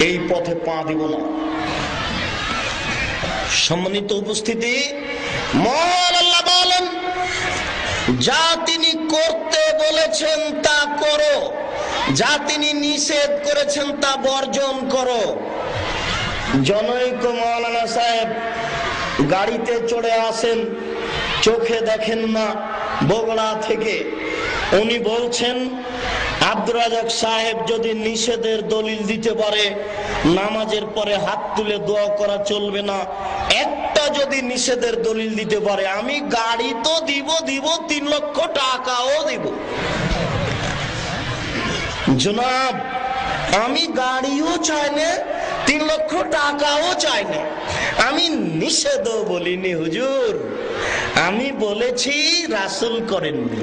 এই পথে পা দিব না। সম্মানিত উপস্থিতি, মহান আল্লাহ বলেন, যা তিনি করতে বলেছেন তা করো, যা তিনি নিষেধ করেছেন তা বর্জন করো। জনৈক মাওলানা সাহেব গাড়িতে চড়ে আসেন, চোখে দেখেন না, বগুড়া থেকে। উনি বলছেন, আব্দুর রাজাক সাহেব যদি নিষেধের দলিল দিতে পারে, নামাজের পরে হাত তুলে দোয়া করা চলবে না, একটা যদি নিষেধের দলিল দিতে পারে, আমি গাড়ি তো দিব 3 লক্ষ টাকাও দিব। জনাব, আমি গাড়িও চাই না, 3 লক্ষ টাকাও চাই না, আমি নিষেধও বলিনি হুজুর, আমি বলেছি রাসূল করেননি।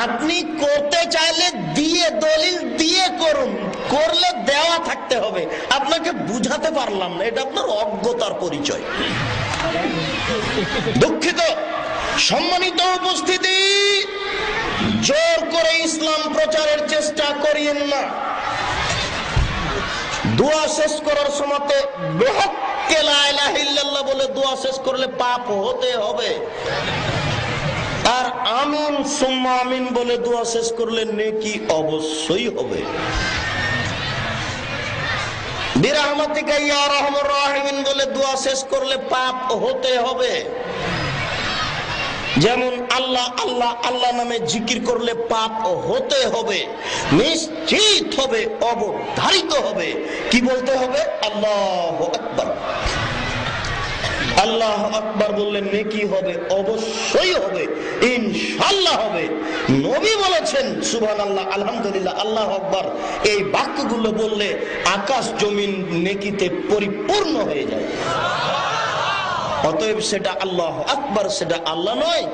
আপনি করতে চাইলে দিয়ে দলিল দিয়ে করুন, করলে দেওয়া থাকতে হবে। আপনাকে বুঝাতে পারলাম না, এটা আপনার অজ্ঞতার পরিচয়। দুঃখিত। সম্মানিত উপস্থিতি, জোর করে ইসলাম প্রচারের চেষ্টা করিয়েন না। দোয়া শেষ করার সময় বেহক্কে লা ইলাহা ইল্লাল্লাহ বলে দোয়া শেষ করলে পাপ হতে হবে, আর আমিন সুম্মা আমিন বলে দোয়া শেষ করলে নেকি অবশ্যই হবে। বিরহমাতিকা ইয়া আরহামুর রাহিমিন বলে দোয়া শেষ করলে পাপ হতে হবে। যেমন আল্লাহ আল্লাহ আল্লাহ নামে জিকির করলে পাপ হতে হবে, নিশ্চিত হবে, অবধারিত হবে। কি বলতে হবে? আল্লাহু আকবার। আল্লাহ আকবার বললে নেকি হবে, অবশ্যই হবে, ইনশাআল্লাহ হবে। নবী বলেছেন সুবহানাল্লাহ, আলহামদুলিল্লাহ, আল্লাহু আকবার, এই বাক্যগুলো বললে আকাশ জমিন নেকিতে পরিপূর্ণ হয়ে যায়। অতএব সেটা আল্লাহু আকবার, সেটা আল্লাহ নয়।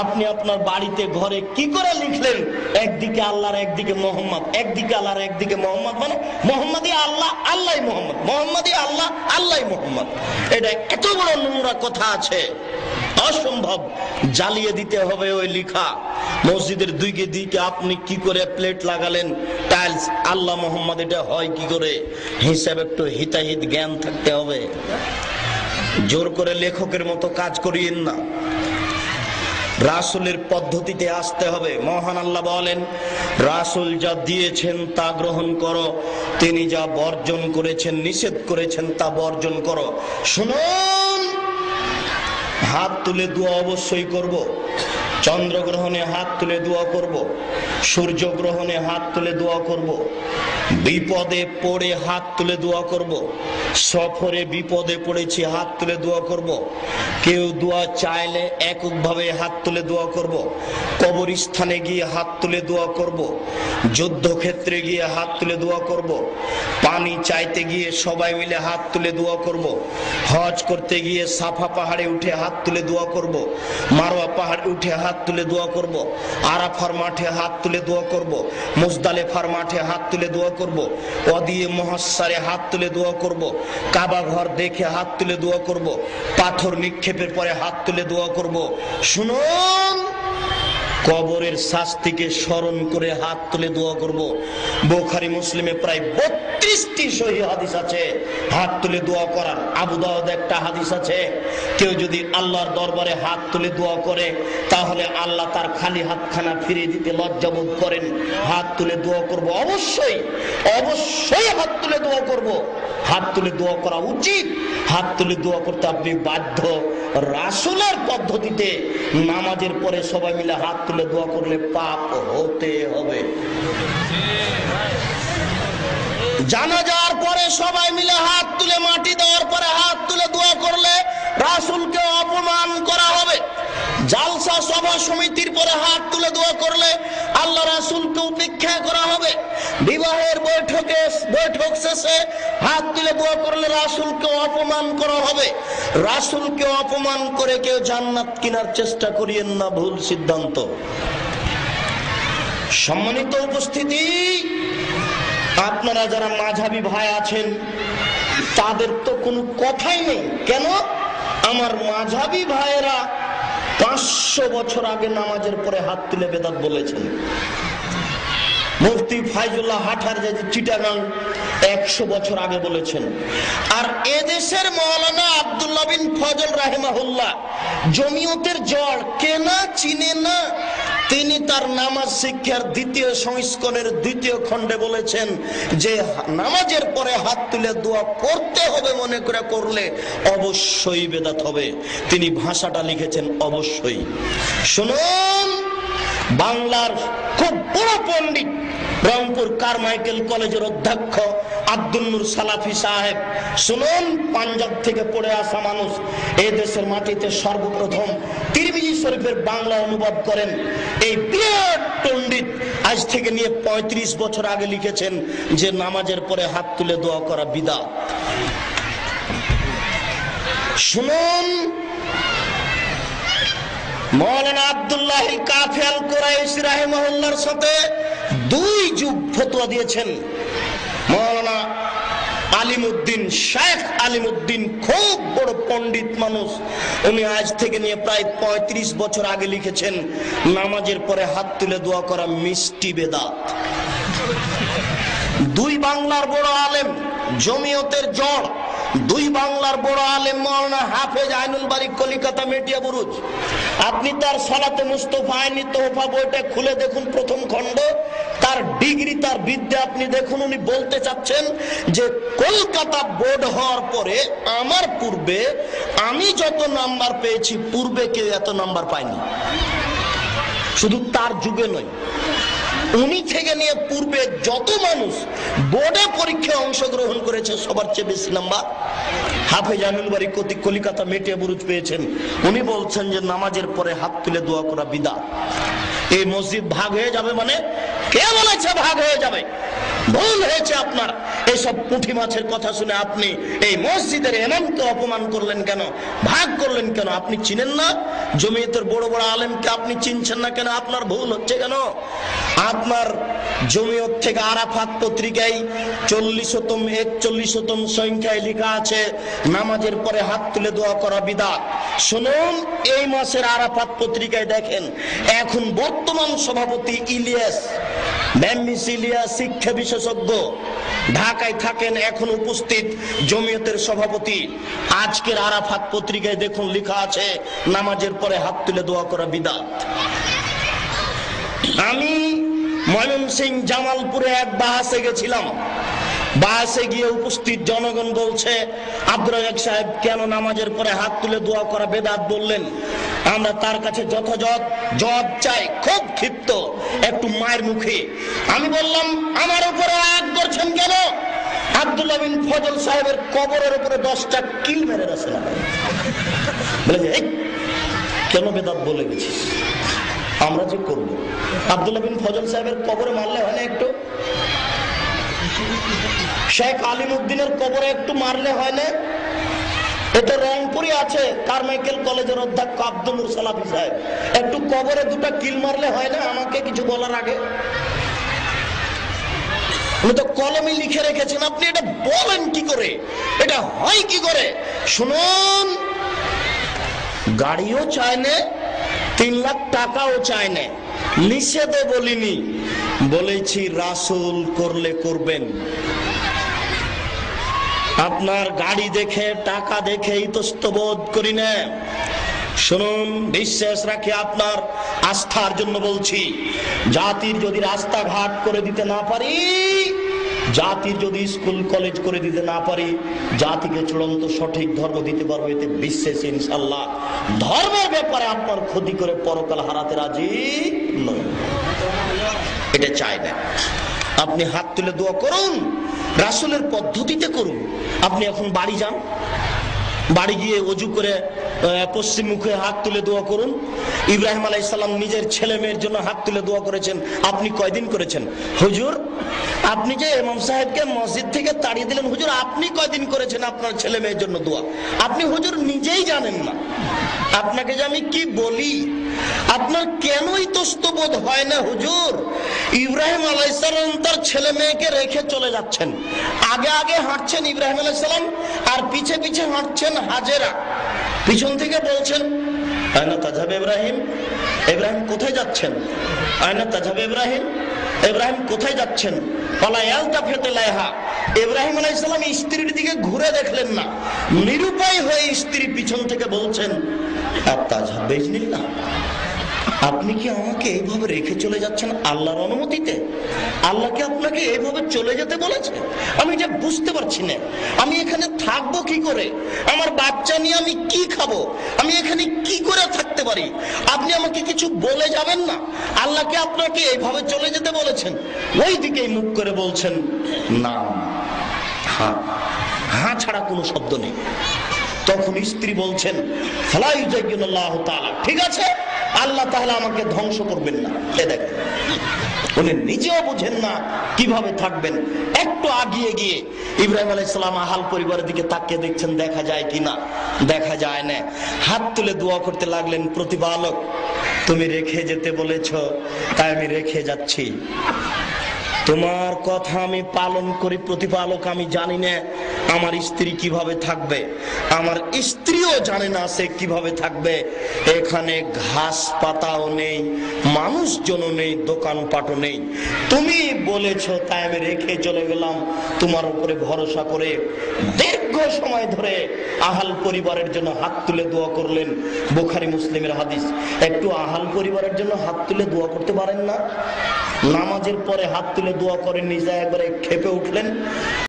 আপনি আপনার বাড়িতে ঘরে কি করে লিখলেন, একদিকে আল্লাহর একদিকে মোহাম্মদ, একদিকে আল্লাহর একদিকে মোহাম্মদ, মানে মোহাম্মদই আল্লাহ, আল্লাহই মোহাম্মদ, মোহাম্মদই আল্লাহ, আল্লাহই মোহাম্মদ। এটা এত বড় নোংরা কথা আছে, অসম্ভব। জ্বালিয়ে দিতে হবে ওই লেখা। মসজিদের দুইকে দিকে আপনি কি করে প্লেট লাগালেন, টাইলস, আল্লাহ মোহাম্মদ, এটা হয় কি করে? হিসাব একটু হিতাহিত জ্ঞান থাকতে হবে। জোর করে লেখকের মতো কাজ করিয়েন না, রাসূলের পদ্ধতিতে আসতে হবে। মহান আল্লাহ বলেন, রাসূল যা দিয়েছেন তা গ্রহণ করো, তিনি যা বর্জন করেছেন, নিষেধ করেছেন তা বর্জন করো। শুনুন, হাত তুলে দোয়া অবশ্যই করব। চন্দ্রগ্রহণে হাত তুলে দোয়া করব, সূর্যগ্রহণে হাত তুলে দোয়া করব, বিপদে পড়ে হাত তুলে দোয়া করব, সফরে বিপদে পড়েছি হাত তুলে দোয়া করব। কেউ দোয়া চাইলে এককভাবে হাত তুলে দোয়া করব, কবরস্থানে গিয়ে হাত তুলে দোয়া করব, যুদ্ধক্ষেত্রে গিয়ে হাত তুলে দোয়া করব, পানি চাইতে গিয়ে সবাই মিলে হাত তুলে দোয়া করব, হজ করতে গিয়ে সাফা পাহাড়ে উঠে হাত তুলে দোয়া করব, মারওয়া পাহাড়ে উঠে হাত তুলে দোয়া করব, আরাফার মাঠে হাত তুলে দোয়া করব, মুজদালিফার মাঠে হাত তুলে দোয়া করব, ওয়াদি মুহাসসারে হাত তুলে দোয়া করব, কাবা ঘর দেখে হাত তুলে দোয়া করব, পাথর নিক্ষেপের পরে হাত তুলে দোয়া করব। শুনুন, কবরের শাস্তিকে স্মরণ করে হাত তুলে দোয়া করব। বুখারী মুসলিমে প্রায় 32টি সহিহ হাদিস আছে হাত তুলে দোয়া করার। আবু দাউদ একটা হাদিস আছে, কেউ যদি আল্লাহর দরবারে হাত তুলে দোয়া করে তাহলে আল্লাহ তার খালি হাতখানা ফিরিয়ে দিতে লজ্জা বোধ করেন। হাত তুলে দোয়া করব, অবশ্যই অবশ্যই হাত তুলে দোয়া করব। হাত তুলে দোয়া করা উচিত, হাত তুলে দোয়া করতে আপনি বাধ্য। রাসূলের পদ্ধতিতে নামাজের পরে সবাই মিলে হাত তুলে দোয়া করলে পাপ হতে হবে। জানাজার পরে সবাই মিলে হাত তুলে, মাটি দেওয়ার পরে হাত তুলে দোয়া করলে রাসূলকে অপমান করা হবে। জালসা সভা সমিতির পরে হাত তুলে দোয়া করলে আল্লাহ রাসূলকে উপেক্ষা করা হবে। বিবাহের বৈঠক শেষে হাত তুলে দোয়া করলে রাসূলকে অপমান করা হবে। রাসূলকে অপমান করে কেউ জান্নাত কেনার চেষ্টা করিয়েন না, ভুল সিদ্ধান্ত। সম্মানিত উপস্থিতি, আপনারা যারা মাযহাবী ভাই আছেন তাদের তো কোনো কথাই নেই। কেন? আমার মাযহাবী ভাইয়েরা 500 বছর আগে নামাজের পরে হাত তুলে বেদাত বলেছেন। মুফতি ফাইজুল্লাহ হাটার যে চিটাগাং 100 বছর আগে বলেছেন। আর এদেশের মাওলানা আব্দুল্লাহ বিন ফজল রাহিমাহুল্লাহ জমিয়তের জড় কেনা চিনে না, তিনি তার নামাজ শিক্ষার 2য় সংস্করণের 2য় খণ্ডে বলেছেন যে নামাজের পরে হাত তুলে দোয়া করতে হবে, মনে করে করলে অবশ্যই বেদাত হবে। তিনি ভাষাটা লিখেছেন অবশ্যই। শুনুন, বাংলার খুব বড় পণ্ডিত, রংপুর কারমাইকেল কলেজের অধ্যক্ষ আব্দুল নূর সালাফি সাহেব, শুনুন, পাঞ্জাব থেকে পড়ে আসা মানুষ, এই দেশের মাটিতে সর্বপ্রথম তিরমিজি শরীফের বাংলা অনুবাদ করেন। এই বিরাট পণ্ডিত আজ থেকে নিয়ে 35 বছর আগে লিখেছেন যে নামাজের পরে হাত তুলে দোয়া করা বিদআত। শুনুন, মাওলানা আব্দুল্লাহ কাফি আল কুরাইশি রাহিমাহুল্লাহর সাথে 2 যুগ ফতোয়া দিয়েছেন মাওলানা আলিমউদ্দিন, শেখ আলিমউদ্দিন, খুব বড় পণ্ডিত মানুষ। উনি আজ থেকে নিয়ে প্রায় 35 বছর আগে লিখেছেন নামাজের পরে হাত তুলে দোয়া করা মিষ্টি বেদাত। 2 বাংলার বড় আলেম, জমিয়তের জড়, 2 বাংলার বড় আলেম মাওলানা হাফেজ আইনুল বারী, কলিকাতা মেটিয়া বুরুজ। আপনি তার সালাতে মুস্তাফা আইনি তোহফা বইটা খুলে দেখুন, প্রথম খণ্ড, তার ডিগ্রি, তার বিদ্যা আপনি দেখুন। উনি বলতে চাচ্ছেন যে কলকাতা বোর্ড হওয়ার পরে আমার পূর্বে আমি যত নাম্বার পেয়েছি, পূর্বে কেউ এত নাম্বার পায়নি। শুধু তার যুগে নয়, উনি থেকে নিয়ে পূর্বে যত মানুষ বোর্ডে পরীক্ষায় অংশগ্রহণ করেছে সবার চেয়ে বেশি নাম্বার হাফেজ আইনুল বারী কলিকাতা মেটিয়া বুরুজ পেয়েছেন। উনি বলছেন যে নামাজের পরে হাত তুলে দোয়া করা বিদআত। এই মসজিদ ভাগ হয়ে যাবে মানে কে বলেছে ভাগ হয়ে যাবে? ভুল হয়েছে আপনার। এইসব পুঁটি মাছের কথা শুনে আপনি এই মসজিদের ইমামকে অপমান করলেন কেন, ভাগ করলেন কেন? আপনি চিনেন না জমিয়তের বড় বড় আলেমকে? আপনি চিনছেন না কেন? আপনার ভুল হচ্ছে কেন? আপনার জমিয়ত থেকে আরাফাত পত্রিকায় 40তম 41তম সংখ্যায় লেখা আছে নামাজের পরে হাত তুলে দোয়া করা বিদআত। শুনুন, এই মাসের আরাফাত পত্রিকায় দেখেন, এখন বর্তমান সভাপতি ইলিয়াস, মেম্বিস ইলিয়াস, শিক্ষা বিশেষজ্ঞ, ঢাকায় থাকেন, এখন উপস্থিত জমিয়তের সভাপতি। আজকের আরাফাত পত্রিকায় দেখুন লেখা আছে নামাজের পরে হাত তুলে দোয়া করা বিদআত। আমি ময়মনসিংহ জামালপুরে এক বাহাসে গেছিলাম। বাসে গিয়ে উপস্থিত জনগণ বলছে, আব্দুর রাজ্জাক সাহেব কেন নামাজের পরে হাত তুলে দোয়া করা বেদাত বললেন? আমরা তার কাছে যথাযথ জবাব চাই। খুব ক্ষিপ্ত, একটু মায়ের মুখে। আমি বললাম, আমার উপরে রাগ করছেন কেন? আব্দুল্লাহ বিন ফজল সাহেবের কবরের উপরে 10টা কিল মেরে রাখছিলাম। বলে কেন বেদাত বলে গেছিস? আমরা যে করবো, আব্দুল্লাহ বিন ফজল সাহেবের কবরে মারলে হয় না একটু? শেখ আলিমউদ্দিনের কবরে একটু মারলে হয় না? এটা রংপুরে আছে কারমাইকেল কলেজের অধ্যক্ষ আব্দুল নূর সালাফি সাহেব, একটু কবরে 2টা কিল মারলে হয় না? আমাকে কিছু বলার আগে উনি তো কলমে লিখে রেখেছেন, আপনি এটা বলেন কি করে? এটা হয় কি করে? শুনুন, গাড়িও চায় না, 3 লাখ টাকাও চায় না, নিষেধও বলিনি, বলেছি রাসূল করলে করবেন। আপনার গাড়ি দেখে, টাকা দেখে ইতস্তবোধ করি না। শুনুন, বিশ্বাস রাখি, আপনার আস্থার জন্য বলছি, জাতির যদি রাস্তাঘাট করে দিতে না পারি, জাতির যদি স্কুল কলেজ করে দিতে না পারি, জাতিকে চূড়ান্ত সঠিক ধর্ম দিতে পারবো, এতে বিশ্বাস ইনশাআল্লাহ। ধর্মের ব্যাপারে আপনার ক্ষতি করে পরকাল হারাতে রাজি নয়, এটা চাই না। আপনি হাত তুলে দোয়া করুন, রাসূলের পদ্ধতিতে করুন। আপনি এখন বাড়ি যান, বাড়ি গিয়ে ওযু করে পশ্চিম মুখে হাত তুলে দোয়া করুন। ইব্রাহিম আলাইহিস সালাম নিজের ছেলে মেয়ের জন্য হাত তুলে দোয়া করেছেন, আপনি কয়দিন করেছেন? হুজুর, আপনি যে ইমাম সাহেবকে মসজিদ থেকে তাড়িয়ে দিলেন, হুজুর আপনি কয়দিন করেছেন আপনার ছেলে মেয়ের জন্য দোয়া? আপনি হুজুর নিজেই জানেন না। আপনাকে যে আমি কি বলি, আপনার কেন ইতস্তবোধ হয় না? হুজুর, ইব্রাহিম আলাইহিস সালাম তার ছেলে মেয়েকে রেখে চলে যাচ্ছেন, আগে আগে হাঁটছেন ইব্রাহিম আলাইহিস সালাম, আর পিছে পিছে হাঁটছেন হাজেরা। পিছন থেকে বলছেন, আয়না তাযহাব ইব্রাহিম, ইব্রাহিম কোথায় যাচ্ছেন? আয়না তাযহাব ইব্রাহিম, ইব্রাহিম কোথায় যাচ্ছেন? ইব্রাহিম আলাইহিস সালাম স্ত্রীর দিকে ঘুরে দেখলেন না, নিরুপায় হয়ে স্ত্রী পিছন থেকে বলছেন, আপনি কি আমাকে এইভাবে রেখে চলে যাচ্ছেন আল্লাহর অনুমতিতে? আল্লাহ কি আপনাকে এইভাবে চলে যেতে বলেছে? আমি যে বুঝতে পারছি না, আমি এখানে থাকবো কি করে? আমার বাচ্চা নিয়ে আমি কি খাবো? আমি এখানে কি করে থাকতে পারি? আপনি আমাকে কিছু বলে যাবেন না? আল্লাহ কি আপনাকে এইভাবে চলে যেতে বলেছেন? ওই দিকেই মুখ করে বলছেন না, হ্যাঁ, হ্যাঁ ছাড়া কোনো শব্দ নেই। তখন স্ত্রী বলছেন, ঠিক আছে, আল্লাহ তাহলে আমাকে ধ্বংস করবেন না। এ দেখেন, উনি নিজেও বুঝেন না কিভাবে থাকবেন। একটু আগিয়ে গিয়ে ইব্রাহিম আলাইহিস সালাম আহাল পরিবারের দিকে তাকিয়ে দেখছেন দেখা যায় কিনা। দেখা যায় না। হাত তুলে দোয়া করতে লাগলেন, প্রতিপালক তুমি রেখে যেতে বলেছ, তাই আমি রেখে যাচ্ছি। তোমার কথা আমি পালন করি প্রতিপালক। আমি জানি না আমার স্ত্রী কিভাবে থাকবে, আমার স্ত্রীও জানে না সে কিভাবে থাকবে। এখানে ঘাস পাতাও নেই, মানুষজনও নেই, দোকানপাটও নেই। তুমি বলেছো তাই আমি রেখে চলে গেলাম তোমার উপরে ভরসা করে। দীর্ঘ সময় ধরে আহাল পরিবারের জন্য হাত তুলে দোয়া করলেন। বুখারী মুসলিমের হাদিস। একটু আহাল পরিবারের জন্য হাত তুলে দোয়া করতে পারেন না? নামাজের পরে হাত তুলে দোয়া করেন, নিজে একবারে ক্ষেপে উঠলেন।